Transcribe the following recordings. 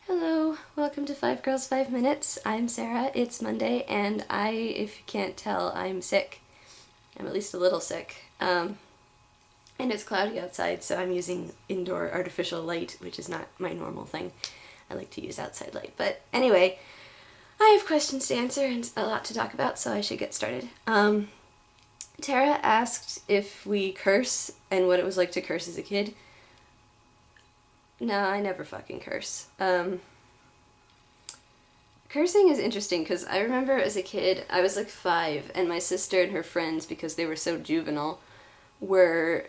Hello, welcome to 5 Girls 5 Minutes. I'm Sarah, it's Monday, and if you can't tell, I'm sick. I'm at least a little sick. And it's cloudy outside, so I'm using indoor artificial light, which is not my normal thing. I like to use outside light. But anyway, I have questions to answer and a lot to talk about, so I should get started. Tara asked if we curse and what it was like to curse as a kid. No, I never fucking curse. Cursing is interesting because I remember as a kid, I was like 5, and my sister and her friends, because they were so juvenile, were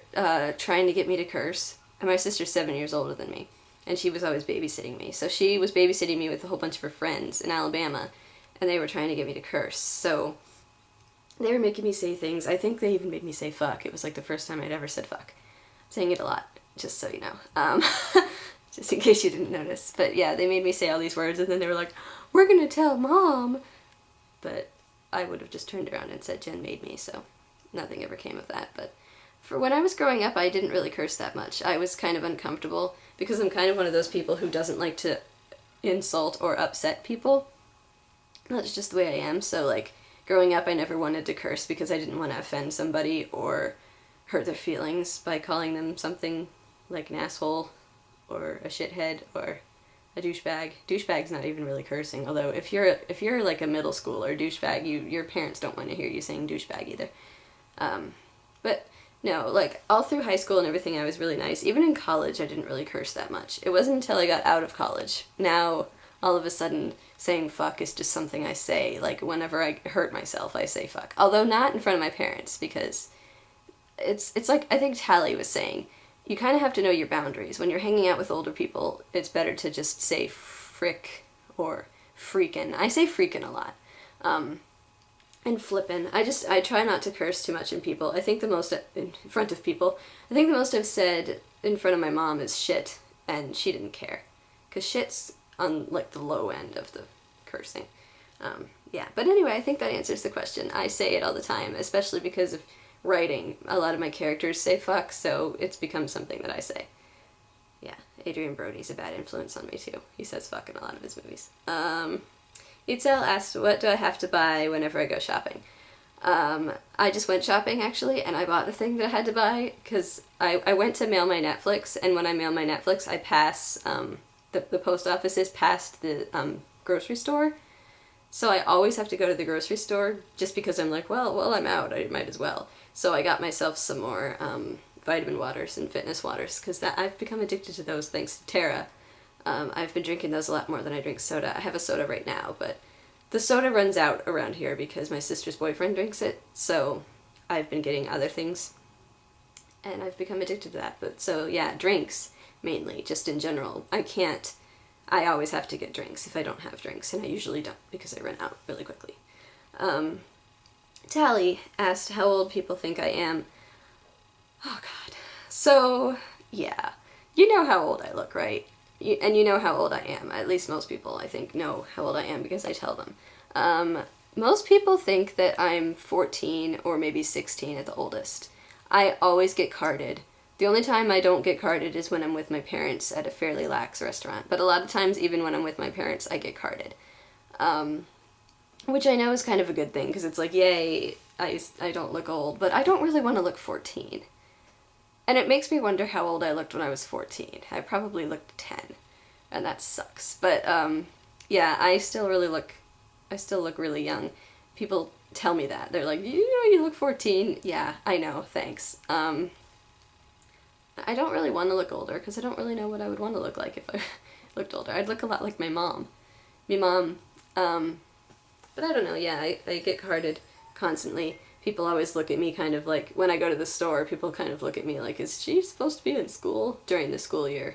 trying to get me to curse. And my sister's 7 years older than me, and she was always babysitting me. So she was babysitting me with a whole bunch of her friends in Alabama, and they were trying to get me to curse. So they were making me say things. I think they even made me say fuck. It was like the first time I'd ever said fuck. I'm saying it a lot, just so you know. Just in case you didn't notice. But yeah, they made me say all these words, and then they were like, we're gonna tell Mom! But I would have just turned around and said Jen made me, so nothing ever came of that. But for when I was growing up, I didn't really curse that much. I was kind of uncomfortable, because I'm kind of one of those people who doesn't like to insult or upset people. That's just the way I am, so like, growing up I never wanted to curse because I didn't want to offend somebody or hurt their feelings by calling them something like an asshole or a shithead or a douchebag. Douchebag's not even really cursing, although if you're like a middle schooler douchebag, your parents don't want to hear you saying douchebag either. But no, like all through high school and everything I was really nice. Even in college I didn't really curse that much. It wasn't until I got out of college. Now all of a sudden saying fuck is just something I say. Like whenever I hurt myself I say fuck. Although not in front of my parents, because it's like I think Tally was saying, you kind of have to know your boundaries. When you're hanging out with older people, it's better to just say frick or freakin'. I say freakin' a lot. And flippin'. I try not to curse too much in people. I think the most, in front of people, I think the most I've said in front of my mom is shit, and she didn't care. Because shit's on, like, the low end of the cursing. Yeah, but anyway, I think that answers the question. I say it all the time, especially because of writing. A lot of my characters say fuck, so it's become something that I say. Yeah, Adrian Brody's a bad influence on me too. He says fuck in a lot of his movies. Itzel asked, what do I have to buy whenever I go shopping? I just went shopping actually, and I bought the thing that I had to buy, because I went to mail my Netflix, and when I mail my Netflix I pass, the post office is past the grocery store. So I always have to go to the grocery store, just because I'm like, well, I'm out, I might as well. So I got myself some more vitamin waters and fitness waters, because I've become addicted to those thanks to Tara. I've been drinking those a lot more than I drink soda. I have a soda right now, but the soda runs out around here because my sister's boyfriend drinks it, so I've been getting other things, and I've become addicted to that. But so yeah, drinks, mainly, just in general. I always have to get drinks if I don't have drinks, and I usually don't because I run out really quickly. Tally asked how old people think I am. Oh god. So, yeah. You know how old I look, right? And you know how old I am. At least most people, I think, know how old I am because I tell them. Most people think that I'm 14 or maybe 16 at the oldest. I always get carded. The only time I don't get carded is when I'm with my parents at a fairly lax restaurant. But a lot of times, even when I'm with my parents, I get carded. Which I know is kind of a good thing, because it's like, yay, I don't look old, but I don't really want to look 14. And it makes me wonder how old I looked when I was 14. I probably looked 10, and that sucks. But, yeah, I still look really young. People tell me that. They're like, you look 14. Yeah, I know, thanks. I don't really want to look older, because I don't really know what I would want to look like if I looked older. I'd look a lot like my mom. But I don't know, yeah, I get carded constantly. People always look at me kind of like, when I go to the store, people kind of look at me like, is she supposed to be in school during the school year?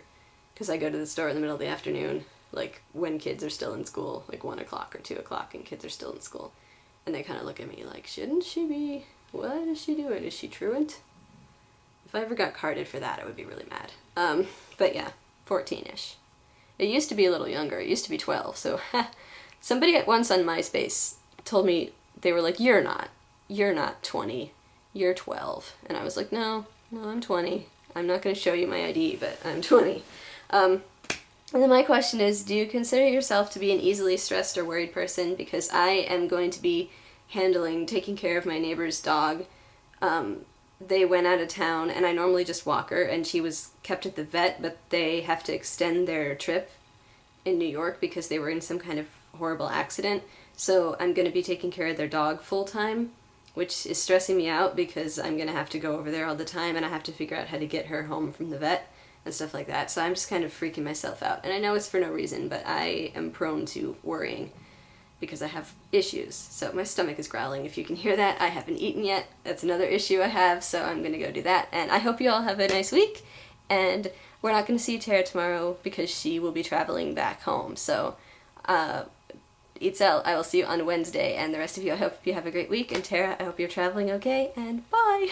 Because I go to the store in the middle of the afternoon, like when kids are still in school, like 1 o'clock or 2 o'clock, and kids are still in school. And they kind of look at me like, shouldn't she be, what is she doing? Is she truant? If I ever got carded for that, I would be really mad. But yeah, 14-ish. It used to be a little younger. It used to be 12, so somebody at once on MySpace told me, they were like, you're not 20, you're 12. And I was like, no, I'm 20. I'm not going to show you my ID, but I'm 20. And then my question is, do you consider yourself to be an easily stressed or worried person? Because I am going to be taking care of my neighbor's dog. They went out of town, and I normally just walk her, and she was kept at the vet, but they have to extend their trip in New York because they were in some kind of horrible accident. So I'm going to be taking care of their dog full time, which is stressing me out because I'm going to have to go over there all the time, and I have to figure out how to get her home from the vet and stuff like that. So I'm just kind of freaking myself out. And I know it's for no reason, but I am prone to worrying because I have issues. So my stomach is growling. If you can hear that, I haven't eaten yet. That's another issue I have, so I'm going to go do that. And I hope you all have a nice week. And we're not going to see Tara tomorrow because she will be traveling back home. So, Itzel, I will see you on Wednesday. And the rest of you, I hope you have a great week. And Tara, I hope you're traveling okay. And bye!